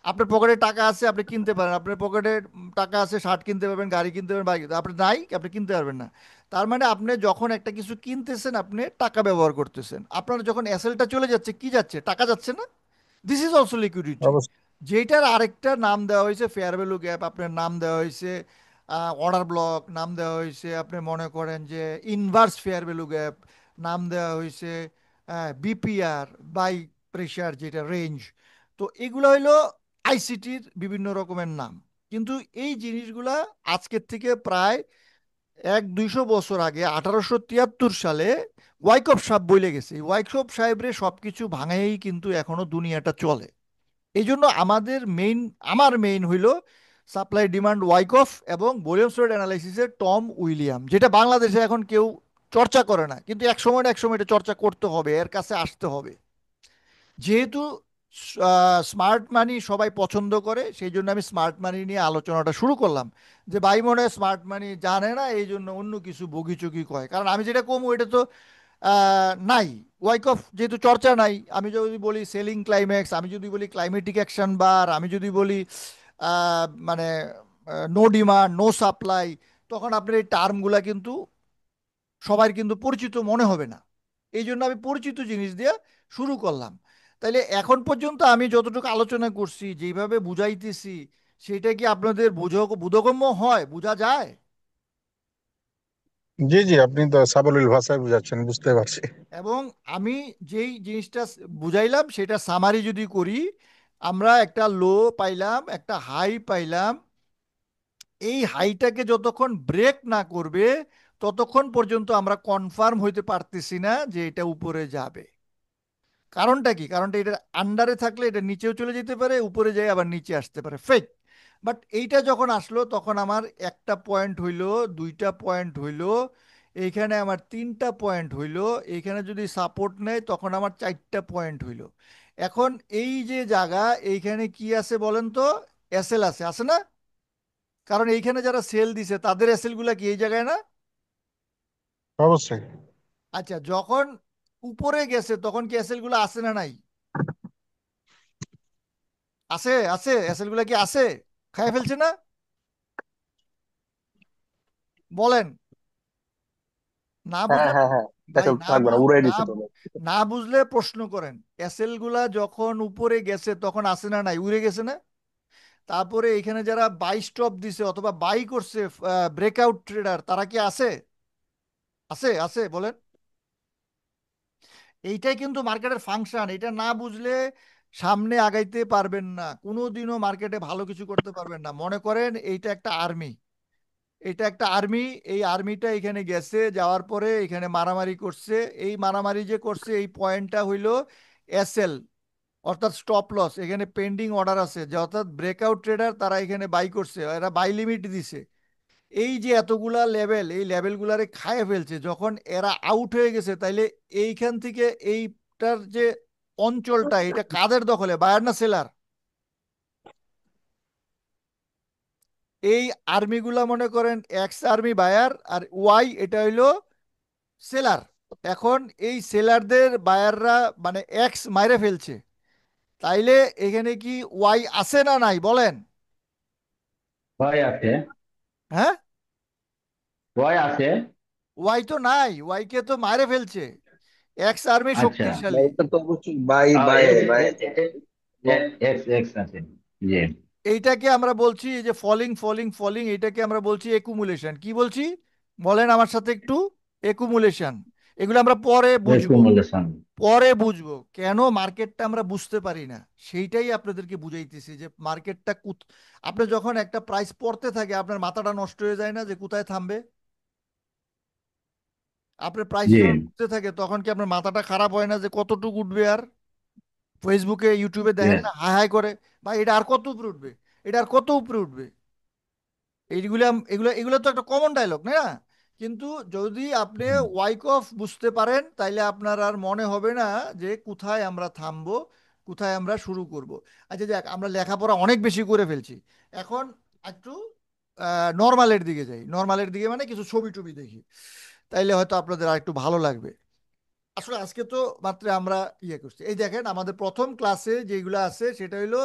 আপনার পকেটে টাকা আছে, আপনি কিনতে পারেন, আপনার পকেটে টাকা আছে, শার্ট কিনতে পারবেন, গাড়ি কিনতে পারবেন, বাইক, আপনার নাই, আপনি কিনতে পারবেন না। তার মানে আপনি যখন একটা কিছু কিনতেছেন আপনি টাকা ব্যবহার করতেছেন, আপনার যখন এসএলটা চলে যাচ্ছে, কি যাচ্ছে? টাকা যাচ্ছে না? This is also liquidity. অবস্থা। যেটার আরেকটা নাম দেওয়া হয়েছে ফেয়ার ভ্যালু গ্যাপ, আপনার নাম দেওয়া হয়েছে অর্ডার ব্লক, নাম দেওয়া হয়েছে আপনি মনে করেন যে ইনভার্স ফেয়ার ভ্যালু গ্যাপ, নাম দেওয়া হয়েছে বিপিআর, বাই প্রেশার, যেটা রেঞ্জ। তো এগুলো হইলো আইসিটির বিভিন্ন রকমের নাম। কিন্তু এই জিনিসগুলা আজকের থেকে প্রায় 100-200 বছর আগে, 1873 সালে ওয়াইকফ সাহেব বলে গেছে। ওয়াইকফ সাহেবরে সবকিছু ভাঙাই কিন্তু এখনো দুনিয়াটা চলে। এই জন্য আমার মেইন হইল সাপ্লাই ডিমান্ড ওয়াইকফ এবং ভলিউম স্টোরেজ অ্যানালাইসিসের টম উইলিয়াম, যেটা বাংলাদেশে এখন কেউ চর্চা করে না, কিন্তু এক সময় না এক সময় এটা চর্চা করতে হবে, এর কাছে আসতে হবে। যেহেতু স্মার্ট মানি সবাই পছন্দ করে, সেই জন্য আমি স্মার্ট মানি নিয়ে আলোচনাটা শুরু করলাম। যে ভাই মনে হয় স্মার্ট মানি জানে না, এই জন্য অন্য কিছু বগিচুগি কয়, কারণ আমি যেটা কম ওইটা তো নাই। ওয়াইকফ যেহেতু চর্চা নাই, আমি যদি বলি সেলিং ক্লাইম্যাক্স, আমি যদি বলি ক্লাইমেটিক অ্যাকশন বার, আমি যদি বলি মানে নো ডিমান্ড নো সাপ্লাই, তখন আপনার এই টার্মগুলা কিন্তু সবার কিন্তু পরিচিত মনে হবে না। এই জন্য আমি পরিচিত জিনিস দিয়ে শুরু করলাম। তাইলে এখন পর্যন্ত আমি যতটুকু আলোচনা করছি, যেভাবে বুঝাইতেছি, সেটা কি আপনাদের বোধগম্য হয়, বোঝা যায়? জি জি, আপনি তো সাবলীল ভাষায় বুঝাচ্ছেন, বুঝতে পারছি। এবং আমি যেই জিনিসটা বুঝাইলাম সেটা সামারি যদি করি, আমরা একটা লো পাইলাম, একটা হাই পাইলাম। এই হাইটাকে যতক্ষণ ব্রেক না করবে ততক্ষণ পর্যন্ত আমরা কনফার্ম হইতে পারতেছি না যে এটা উপরে যাবে। কারণটা কি? কারণটা এটা আন্ডারে থাকলে এটা নিচেও চলে যেতে পারে, উপরে যাই আবার নিচে আসতে পারে, ফেক। বাট এইটা যখন আসলো তখন আমার একটা পয়েন্ট হইলো, দুইটা পয়েন্ট হইলো, এইখানে আমার তিনটা পয়েন্ট হইলো, এইখানে যদি সাপোর্ট নেয় তখন আমার চারটা পয়েন্ট হইলো। এখন এই যে জায়গা, এইখানে কি আছে বলেন তো? এসএল আছে, আছে না? কারণ এইখানে যারা সেল দিছে তাদের এসএল গুলা কি এই জায়গায় না? অবশ্যই। আচ্ছা, যখন উপরে গেছে তখন কি এসএল গুলা আছে না নাই? আছে, আছে, এসএল গুলা কি আছে? খাই ফেলছে না? বলেন। না হ্যাঁ, বুঝলে, হ্যাঁ, হ্যাঁ, ভাই এসব থাকবে না, উড়াই না দিছে তো। না বুঝলে প্রশ্ন করেন। এসএল গুলা যখন উপরে গেছে তখন আছে না নাই? উড়ে গেছে না? তারপরে এখানে যারা বাই স্টপ দিছে অথবা বাই করছে, ব্রেকআউট ট্রেডার, তারা কি আছে? আছে, আছে, বলেন। এইটাই কিন্তু মার্কেটের ফাংশন। এটা না বুঝলে সামনে আগাইতে পারবেন না, কোনোদিনও মার্কেটে ভালো কিছু করতে পারবেন না। মনে করেন এইটা একটা আর্মি, এটা একটা আর্মি। এই আর্মিটা এখানে গেছে, যাওয়ার পরে এখানে মারামারি করছে। এই মারামারি যে করছে এই পয়েন্টটা হইল এসএল, অর্থাৎ স্টপ লস। এখানে পেন্ডিং অর্ডার আছে, যে অর্থাৎ ব্রেকআউট ট্রেডার তারা এখানে বাই করছে, এরা বাই লিমিট দিছে। এই যে এতগুলা লেভেল, এই লেভেলগুলারে খায় ফেলছে। যখন এরা আউট হয়ে গেছে, তাইলে এইখান থেকে এইটার যে অঞ্চলটা, এটা কাদের দখলে? বায়ার না সেলার? এই আর্মিগুলা মনে করেন এক্স আর্মি বায়ার, আর ওয়াই এটা হইলো সেলার। এখন এই সেলারদের বায়াররা মানে এক্স মাইরে ফেলছে, তাইলে এখানে কি ওয়াই আছে না নাই বলেন? ভয় আছে। হ্যাঁ, ভয় আছে। ওয়াই তো নাই, ওয়াই কে তো মাইরে ফেলছে। এক্স আর্মি আচ্ছা। শক্তিশালী। এটা তো অবশ্যই বাই আহ, বাই এ- বাই। এ- এ- এক্স এক্স আছে। জি। এইটাকে আমরা বলছি এই যে ফলিং ফলিং ফলিং, এইটাকে আমরা বলছি একুমুলেশন। কি বলছি বলেন আমার সাথে একটু? একুমুলেশন। এগুলো আমরা পরে বুঝবো, রেকমেন্ডেশন। পরে বুঝবো কেন মার্কেটটা আমরা বুঝতে পারি না। সেইটাই আপনাদেরকে বুঝাইতেছি যে মার্কেটটা আপনি যখন একটা প্রাইস পড়তে থাকে আপনার মাথাটা নষ্ট হয়ে যায় না যে কোথায় থামবে? আপনার প্রাইস জি। যখন উঠতে থাকে তখন কি আপনার মাথাটা খারাপ হয় না যে কতটুকু উঠবে? আর ফেসবুকে ইউটিউবে দেখেন ইয়েস। না, হাই হাই করে, ভাই এটা আর কত উপরে উঠবে, এটা আর কত উপরে উঠবে। এইগুলা, এগুলো এগুলো তো একটা কমন ডায়লগ না? কিন্তু যদি আপনি ওয়াইক অফ বুঝতে পারেন তাইলে আপনার আর মনে হবে না যে কোথায় আমরা থামবো, কোথায় আমরা শুরু করব। আচ্ছা যাক, আমরা লেখাপড়া অনেক বেশি করে ফেলছি। এখন একটু নর্মালের দিকে যাই। নর্মালের দিকে মানে কিছু ছবি টবি দেখি, তাইলে হয়তো আপনাদের আর একটু ভালো লাগবে। আসলে আজকে তো মাত্র আমরা ইয়ে করছি। এই দেখেন আমাদের প্রথম ক্লাসে যেগুলো আছে সেটা হইলো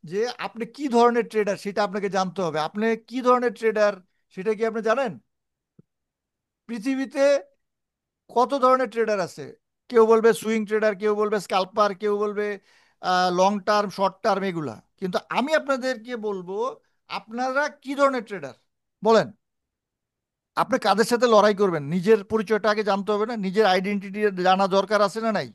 যে আপনি কি ধরনের ট্রেডার সেটা আপনাকে জানতে হবে। আপনি কি ধরনের ট্রেডার সেটা কি আপনি জানেন? পৃথিবীতে কত ধরনের ট্রেডার আছে? কেউ বলবে সুইং ট্রেডার, কেউ বলবে স্ক্যাল্পার, কেউ বলবে লং টার্ম, শর্ট টার্ম, এগুলা। কিন্তু আমি আপনাদেরকে বলবো আপনারা কি ধরনের ট্রেডার বলেন। আপনি কাদের সাথে লড়াই করবেন নিজের পরিচয়টা আগে জানতে হবে না? নিজের আইডেন্টিটি জানা দরকার আছে না নাই?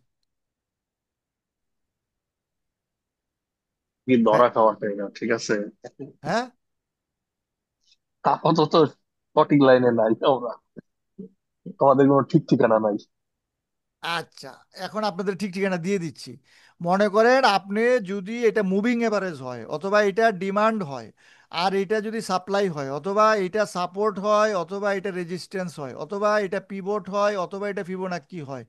কি হ্যাঁ, ধরা খাওয়াটাই না, ঠিক আছে। হ্যাঁ। আপাতত সঠিক লাইনে নাই আমরা, আমাদের কোনো ঠিক ঠিকানা নাই। আচ্ছা, এখন আপনাদের ঠিক ঠিকানা দিয়ে দিচ্ছি। মনে করেন আপনি যদি এটা মুভিং এভারেজ হয়, অথবা এটা ডিমান্ড হয়, আর এটা যদি সাপ্লাই হয়, অথবা এটা সাপোর্ট হয়, অথবা এটা রেজিস্ট্যান্স হয়, অথবা এটা পিভট হয়, অথবা এটা ফিবোনাক্কি হয়,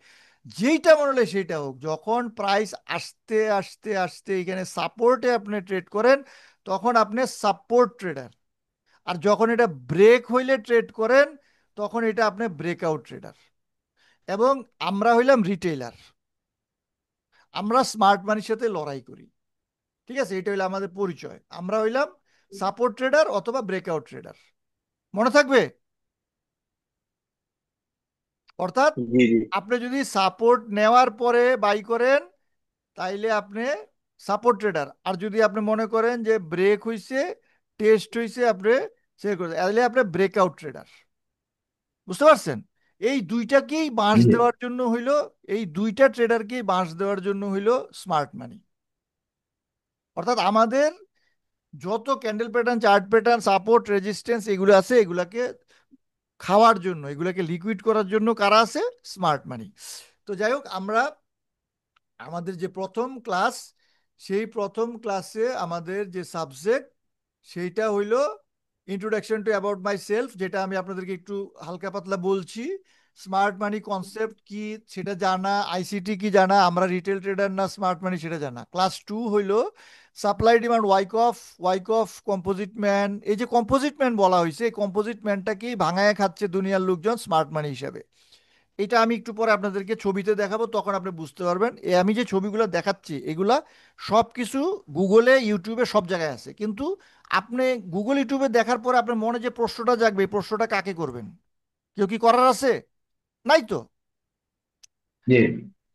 যেইটা মনে হলে সেইটা হোক, যখন প্রাইস আস্তে আস্তে আস্তে এখানে সাপোর্টে আপনি ট্রেড করেন তখন আপনি সাপোর্ট ট্রেডার। আর যখন এটা ব্রেক হইলে ট্রেড করেন তখন এটা আপনি ব্রেকআউট ট্রেডার। এবং আমরা হইলাম রিটেইলার, আমরা স্মার্ট মানির সাথে লড়াই করি। ঠিক আছে, এটা হইলো আমাদের পরিচয়। আমরা হইলাম সাপোর্ট ট্রেডার অথবা ব্রেকআউট ট্রেডার। মনে থাকবে? অর্থাৎ জি, জি। আপনি যদি সাপোর্ট নেওয়ার পরে বাই করেন তাইলে আপনি সাপোর্ট ট্রেডার। আর যদি আপনি মনে করেন যে ব্রেক হইছে, টেস্ট হইছে, আপনি সে করে তাহলে আপনি ব্রেকআউট ট্রেডার। বুঝতে পারছেন? এই দুইটাকেই বাঁশ জি। দেওয়ার জন্য হইলো, এই দুইটা ট্রেডারকেই বাঁশ দেওয়ার জন্য হইলো স্মার্ট মানি। অর্থাৎ আমাদের যত candle pattern, chart pattern, support, resistance এগুলো আছে, এগুলাকে খাওয়ার জন্য, এগুলোকে লিকুইড করার জন্য কারা আছে? স্মার্ট মানি। তো যাই হোক, আমরা আমাদের যে প্রথম ক্লাস, সেই প্রথম ক্লাসে আমাদের যে সাবজেক্ট সেইটা হইল introduction to about my self, যেটা আমি আপনাদেরকে একটু হালকা পাতলা বলছি। স্মার্ট মানি কনসেপ্ট কি সেটা জানা, আইসিটি কি জানা, আমরা রিটেল ট্রেডার না স্মার্ট মানি সেটা জানা। ক্লাস টু হইল supply demand Wyckoff of composite man. এই যে কম্পোজিট ম্যান বলা হয়েছে, এই কম্পোজিট ম্যানটাকেই ভাঙায় খাচ্ছে দুনিয়ার লোকজন স্মার্ট মানি হিসাবে। এটা আমি একটু পরে আপনাদেরকে ছবিতে দেখাবো, তখন আপনি বুঝতে পারবেন। আমি যে ছবিগুলো দেখাচ্ছি এগুলা সব কিছু গুগলে, ইউটিউবে, সব জায়গায় আছে। কিন্তু আপনি গুগল ইউটিউবে দেখার পরে আপনার মনে যে প্রশ্নটা জাগবে, এই প্রশ্নটা কাকে করবেন? কেউ কি করার আছে? নাই তো। জি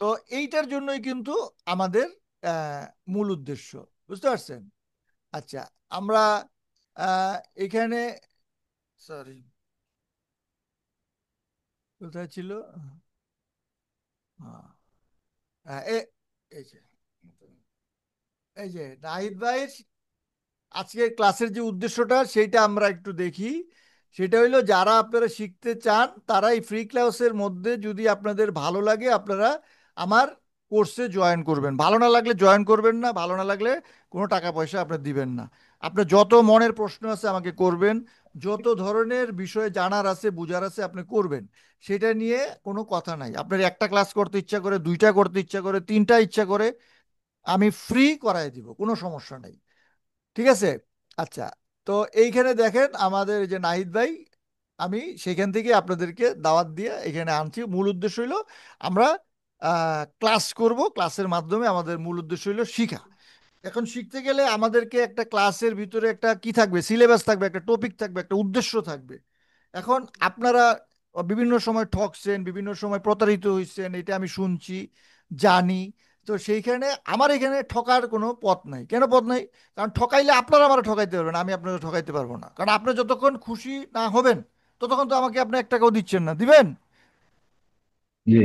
তো এইটার জন্যই কিন্তু আমাদের আহ, মূল উদ্দেশ্য, বুঝতে পারছেন? আচ্ছা, আমরা আহ, এখানে, সরি, কোথায় ছিল? হ্যাঁ, এই যে, এই যে নাহিদ ভাই আজকের ক্লাসের যে উদ্দেশ্যটা সেইটা আমরা একটু দেখি। সেটা হইলো, যারা আপনারা শিখতে চান তারা এই ফ্রি ক্লাসের মধ্যে যদি আপনাদের ভালো লাগে, আপনারা আমার কোর্সে জয়েন করবেন। ভালো না লাগলে জয়েন করবেন না, ভালো না লাগলে কোনো টাকা পয়সা আপনি দিবেন না। আপনার যত মনের প্রশ্ন আছে আমাকে করবেন, যত ধরনের বিষয়ে জানার আছে, বুঝার আছে, আপনি করবেন। সেটা নিয়ে কোনো কথা নাই। আপনার একটা ক্লাস করতে ইচ্ছা করে, দুইটা করতে ইচ্ছা করে, তিনটা ইচ্ছা করে, আমি ফ্রি করাই দিব, কোনো সমস্যা নেই। ঠিক আছে? আচ্ছা, তো এইখানে দেখেন আমাদের এই যে নাহিদ ভাই, আমি সেখান থেকে আপনাদেরকে দাওয়াত দিয়ে এখানে আনছি। মূল উদ্দেশ্য হইলো আমরা ক্লাস করব, ক্লাসের মাধ্যমে আমাদের মূল উদ্দেশ্য হইলো শিখা। এখন শিখতে গেলে আমাদেরকে একটা ক্লাসের ভিতরে একটা কি থাকবে, সিলেবাস থাকবে, একটা টপিক থাকবে, একটা উদ্দেশ্য থাকবে। এখন আপনারা বিভিন্ন সময় ঠকছেন, বিভিন্ন সময় প্রতারিত হয়েছেন, এটা আমি শুনছি, জানি। তো সেইখানে আমার এখানে ঠকার কোনো পথ নাই। কেন পথ নাই? কারণ ঠকাইলে আপনারা আমার ঠকাইতে পারবেন, আমি আপনাকে ঠকাইতে পারবো না। কারণ আপনি যতক্ষণ খুশি না হবেন ততক্ষণ তো আমাকে আপনি 1 টাকাও দিচ্ছেন না, দিবেন? জি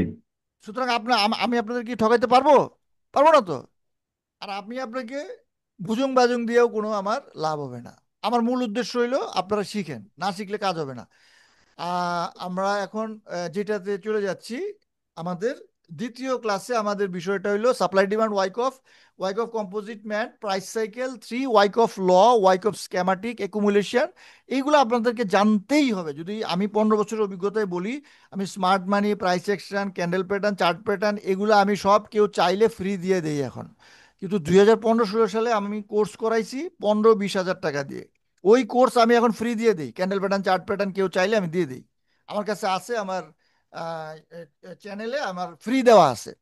সুতরাং আপনার আমি আপনাদের কি ঠকাইতে পারবো? পারবো না তো। আর আমি আপনাকে ভুজুং বাজুং দিয়েও কোনো আমার লাভ হবে না। আমার মূল উদ্দেশ্য হইলো আপনারা শিখেন, না শিখলে কাজ হবে না। আমরা এখন যেটাতে চলে যাচ্ছি, আমাদের দ্বিতীয় ক্লাসে আমাদের বিষয়টা হইলো supply demand Wyckoff of composite man, price cycle 3, Wyckoff of schematic accumulation. এইগুলো আপনাদেরকে জানতেই হবে। যদি আমি 15 বছরের অভিজ্ঞতায় বলি, আমি স্মার্ট মানি, price action, candle pattern, chart pattern, এগুলো আমি সব কেউ চাইলে ফ্রি দিয়ে দেই এখন। কিন্তু 2015-16 সালে আমি কোর্স করাইছি 15-20 হাজার টাকা দিয়ে। ওই কোর্স আমি এখন ফ্রি দিয়ে দিই। ক্যান্ডেল প্যাটার্ন, চার্ট প্যাটার্ন কেউ চাইলে আমি দিয়ে দিই। আমার কাছে আছে, আমার চ্যানেলে আমার ফ্রি দেওয়া আছে।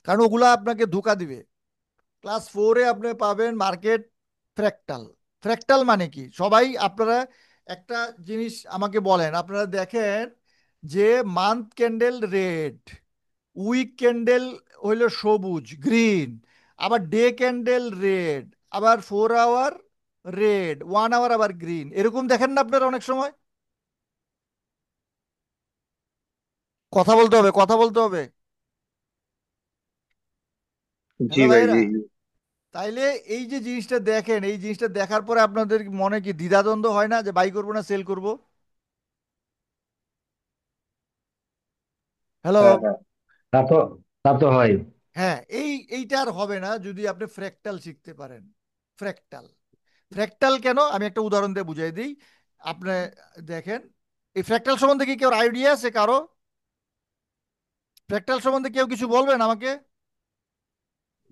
কারণ ওগুলা আপনাকে ধোঁকা দিবে। ক্লাস 4-এ আপনি পাবেন মার্কেট ফ্র্যাকটাল। ফ্র্যাকটাল মানে কি? সবাই আপনারা একটা জিনিস আমাকে বলেন, আপনারা দেখেন যে month candle red, week candle হইলো সবুজ, গ্রিন, আবার ডে ক্যান্ডেল রেড, আবার 4 আওয়ার রেড, 1 আওয়ার আবার গ্রিন, এরকম দেখেন না আপনারা অনেক সময়? কথা বলতে হবে, কথা বলতে হবে। জি হ্যালো ভাই, ভাইরা। জি জি। তাইলে এই যে জিনিসটা দেখেন, এই জিনিসটা দেখার পরে আপনাদের মনে কি দ্বিধাদ্বন্দ্ব হয় না যে বাই করবো না সেল করব? হ্যালো। হ্যাঁ হ্যাঁ। তা তো তা তো হয়। হ্যাঁ, এইটা আর হবে না যদি আপনি ফ্র্যাকটাল শিখতে পারেন। ফ্র্যাকটাল, ফ্র্যাকটাল কেন আমি একটা উদাহরণ দিয়ে বুঝাই দিই। আপনি দেখেন, এই ফ্র্যাকটাল সম্বন্ধে কি কেউ আইডিয়া আছে কারো? ফ্র্যাকটাল সম্বন্ধে কেউ কিছু বলবেন আমাকে?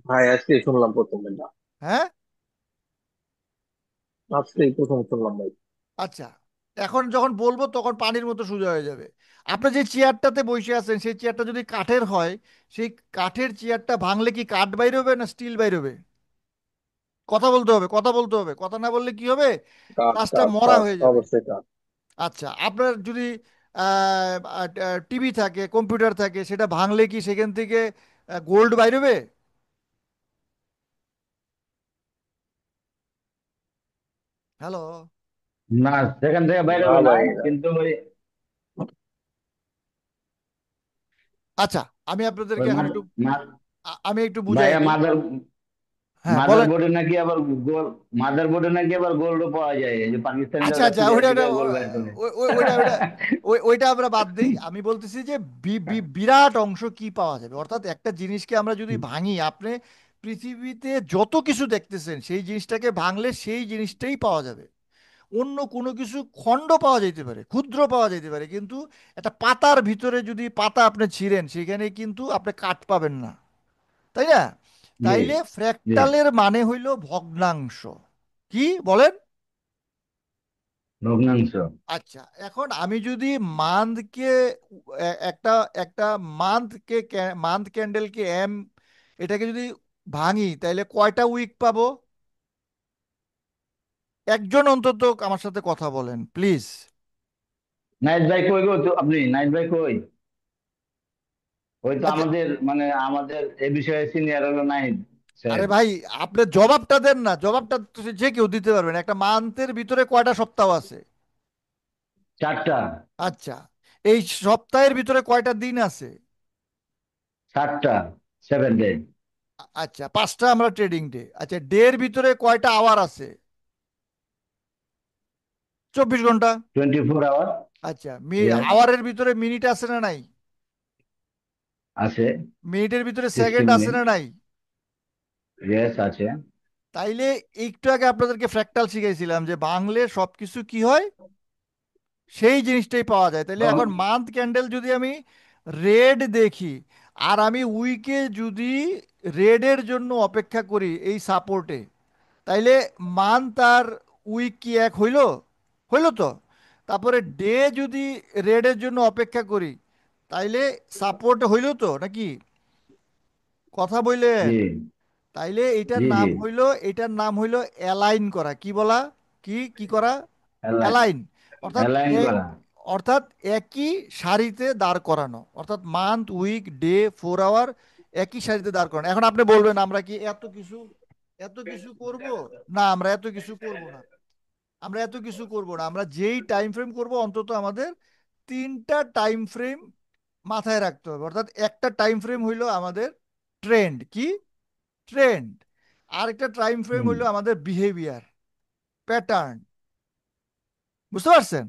ভাই আজকে শুনলাম প্রথম এটা। হ্যাঁ। আজকেই প্রথম শুনলাম ভাই। আচ্ছা, এখন যখন বলবো তখন পানির মতো সোজা হয়ে যাবে। আপনি যে চেয়ারটাতে বসে আছেন সেই চেয়ারটা যদি কাঠের হয়, সেই কাঠের চেয়ারটা ভাঙলে কি কাঠ বাইর হবে না স্টিল বাইর হবে? কথা বলতে হবে, কথা বলতে হবে। কথা না বললে কি হবে? কাঠ ক্লাসটা কাঠ মরা কাঠ, হয়ে যাবে। অবশ্যই কাঠ। আচ্ছা, আপনার যদি টিভি থাকে, কম্পিউটার থাকে, সেটা ভাঙলে কি সেখান থেকে গোল্ড বাইর হবে? হ্যালো। না, সেখান থেকে বাইরে না হবে না, ভাই না। কিন্তু ওই আচ্ছা, আমি ওই আপনাদেরকে এখন একটু মা- আমি একটু বুঝাই ভাইয়া দিই। মাদার হ্যাঁ মাদার বলেন। বোর্ডে নাকি আবার গোল, মাদার বোর্ডে নাকি আবার গোল্ডও পাওয়া যায়, এই যে পাকিস্তানিরা আচ্ছা আচ্ছা, ওইটা ওইটা গোল বের করে। ওইটা ওইটা ওইটা আমরা বাদ দিই। আমি বলতেছি যে বিরাট অংশ কি পাওয়া যাবে, অর্থাৎ একটা জিনিসকে আমরা যদি ভাঙি, আপনি পৃথিবীতে যত কিছু দেখতেছেন সেই জিনিসটাকে ভাঙলে সেই জিনিসটাই পাওয়া যাবে। অন্য কোনো কিছু খণ্ড পাওয়া যেতে পারে, ক্ষুদ্র পাওয়া যেতে পারে, কিন্তু একটা পাতার ভিতরে যদি পাতা আপনি ছিঁড়েন সেখানে কিন্তু আপনি কাঠ পাবেন না, তাই না? জি তাইলে জি। ফ্র্যাক্টালের মানে হইল ভগ্নাংশ। কি বলেন? ভগ্নাংশ। আচ্ছা, এখন আমি যদি মান্থকে একটা একটা মান্থ ক্যান্ডেলকে এটাকে যদি ভাঙি তাহলে কয়টা উইক পাবো? একজন অন্তত আমার সাথে কথা বলেন প্লিজ। নাইট ভাই কই গো, তো আপনি নাইট ভাই কই? ওই তো আচ্ছা, আমাদের মানে আমাদের এ বিষয়ে সিনিয়র হলো নাহিদ আরে সাহেব। ভাই, আপনি জবাবটা দেন না, জবাবটা তো যে কেউ দিতে পারবেন। একটা মান্থের ভিতরে কয়টা সপ্তাহ আছে? 4টা। আচ্ছা, এই সপ্তাহের ভিতরে কয়টা দিন আছে? 7টা, 7 ডে। আচ্ছা, 5টা আমরা ট্রেডিং ডে। আচ্ছা, ডে এর ভিতরে কয়টা আওয়ার আছে? 24 ঘন্টা। 24 আওয়ার। আচ্ছা, ইয়েস। আওয়ারের ভিতরে মিনিট আছে না নাই? আছে। মিনিটের ভিতরে 60 সেকেন্ড আছে মিনিট না নাই? ইয়েস আছে। তাইলে একটু আগে আপনাদেরকে ফ্র্যাক্টাল শিখাইছিলাম যে বাংলে সবকিছু কি হয়, সেই জিনিসটাই পাওয়া যায়। তাহলে এখন ভগ- মান্থ ক্যান্ডেল যদি আমি রেড দেখি, আর আমি উইকে যদি রেডের জন্য অপেক্ষা করি এই সাপোর্টে, তাইলে মান্থ আর উইক কি এক হইল? হইল তো। তারপরে ডে যদি রেডের জন্য অপেক্ষা করি, তাইলে সাপোর্ট হইল তো নাকি? কথা বললেন? জি তাইলে জি জি। এটার নাম হইলো অ্যালাইন করা। কি বলা? কি কি করা? অ্যালাইন। অ্যালাইন। অর্থাৎ অ্যালাইন এক করা। অর্থাৎ একই সারিতে দাঁড় করানো, অর্থাৎ মান্থ উইক ডে 4 আওয়ার একই সারিতে দাঁড় করানো। এখন আপনি বলবেন আমরা কি এত কিছু করব? না, আমরা এত কিছু করব না। আমরা যেই টাইম ফ্রেম করব, অন্তত আমাদের 3টা টাইম ফ্রেম মাথায় রাখতে হবে। অর্থাৎ একটা টাইম ফ্রেম হইলো আমাদের ট্রেন্ড। কি? ট্রেন্ড। আরেকটা টাইম ফ্রেম হুম। হইলো আমাদের বিহেভিয়ার, প্যাটার্ন। বুঝতে পারছেন?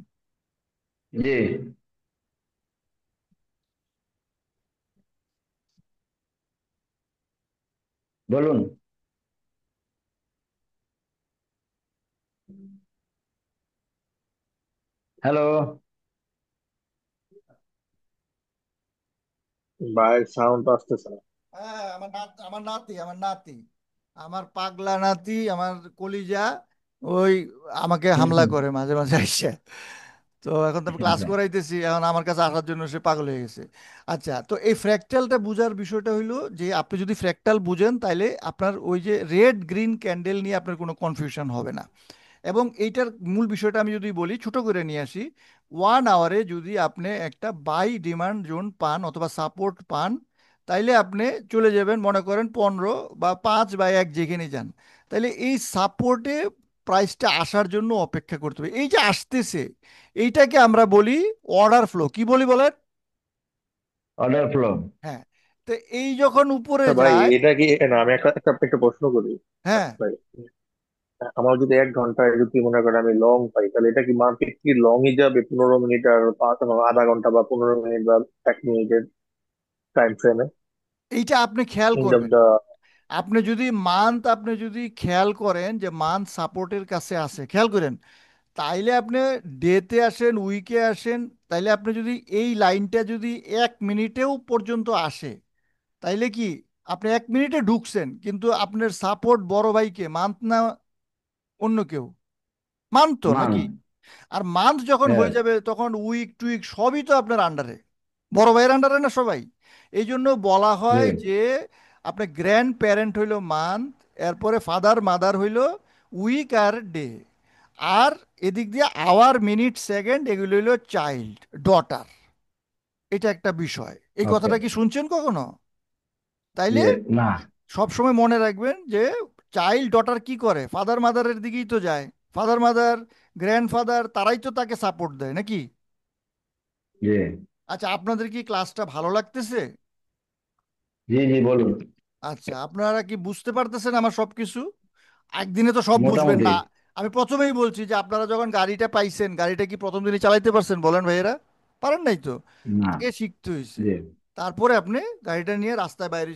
জি বলুন। হ্যালো। বাইরের সাউন্ড আসতেছে না। হ্যাঁ, আমার নাতি আমার পাগলা নাতি, আমার কলিজা, ওই আমাকে হুম হামলা হুম। করে মাঝে মাঝে আইসা। তো এখন তো আমি ক্লাস আচ্ছা করাইতেছি, এখন আমার কাছে আসার জন্য সে পাগল হয়ে গেছে। আচ্ছা, তো এই ফ্র্যাকটালটা বুঝার বিষয়টা হইলো যে আপনি যদি ফ্র্যাকটাল বুঝেন তাইলে আপনার ওই যে রেড গ্রিন ক্যান্ডেল নিয়ে আপনার কোনো কনফিউশন হবে না। এবং এইটার মূল বিষয়টা আমি যদি বলি, ছোট করে নিয়ে আসি। 1 আওয়ারে যদি আপনি একটা বাই ডিমান্ড জোন পান অথবা সাপোর্ট পান, তাইলে আপনি চলে যাবেন মনে করেন 15 বা 5 বা 1 যেখানে যান। তাইলে এই সাপোর্টে প্রাইসটা আসার জন্য অপেক্ষা করতে হবে। এই যে আসতেছে, এইটাকে আমরা বলি অর্ডার ফ্লো। কি বলি বলেন? Order flow. হ্যাঁ। তো এই যখন উপরে আচ্ছা ভাই, যায়। এটা কি না, আমি একটা একটা একটা প্রশ্ন করি হ্যাঁ, ভাই। আমার যদি 1 ঘন্টায় যদি মনে করেন আমি লং পাই, তাহলে এটা কি মার্কেট কি লংই যাবে 15 মিনিট আর আধা ঘন্টা বা 15 মিনিট বা 1 মিনিটের টাইম ফ্রেমে? এইটা আপনি খেয়াল এন্ড অফ করবেন। দা। আপনি যদি খেয়াল করেন যে মান্থ সাপোর্টের কাছে আসে, খেয়াল করেন, তাইলে আপনি ডেতে আসেন, উইকে আসেন, তাইলে আপনি যদি এই লাইনটা যদি 1 মিনিটেও পর্যন্ত আসে, তাইলে কি আপনি 1 মিনিটে ঢুকছেন, কিন্তু আপনার সাপোর্ট বড় ভাইকে মান্থ না অন্য কেউ? মান্থ তো মান। নাকি? আর মান্থ যখন হয়ে ইয়েস। যাবে তখন উইক টুইক সবই তো আপনার আন্ডারে, বড় ভাইয়ের আন্ডারে না সবাই? এই জন্য বলা জি হয় যে আপনার গ্র্যান্ড প্যারেন্ট হইল মান্থ, এরপরে ফাদার মাদার হইল উইক আর ডে, আর এদিক দিয়ে আওয়ার মিনিট সেকেন্ড এগুলো হইল চাইল্ড, ডটার। এটা একটা বিষয়। এই ওকে। কথাটা কি শুনছেন কখনো? তাইলে ইয়ে না। সব সময় মনে রাখবেন যে চাইল্ড ডটার কি করে, ফাদার মাদারের দিকেই তো যায়। ফাদার মাদার, গ্র্যান্ডফাদার, তারাই তো তাকে সাপোর্ট দেয় নাকি? জি আচ্ছা, আপনাদের কি ক্লাসটা ভালো লাগতেছে? জি জি বলুন। আচ্ছা, আপনারা কি বুঝতে পারতেছেন আমার সবকিছু? একদিনে তো সব বুঝবেন মোটামুটি। না। আমি প্রথমেই বলছি যে আপনারা যখন গাড়িটা পাইছেন, গাড়িটা কি প্রথম দিনই চালাইতে পারছেন বলেন ভাইয়েরা? পারেন নাই তো। না। আগে শিখতে হয়েছে, জি। তারপরে আপনি গাড়িটা নিয়ে রাস্তায় বাইরে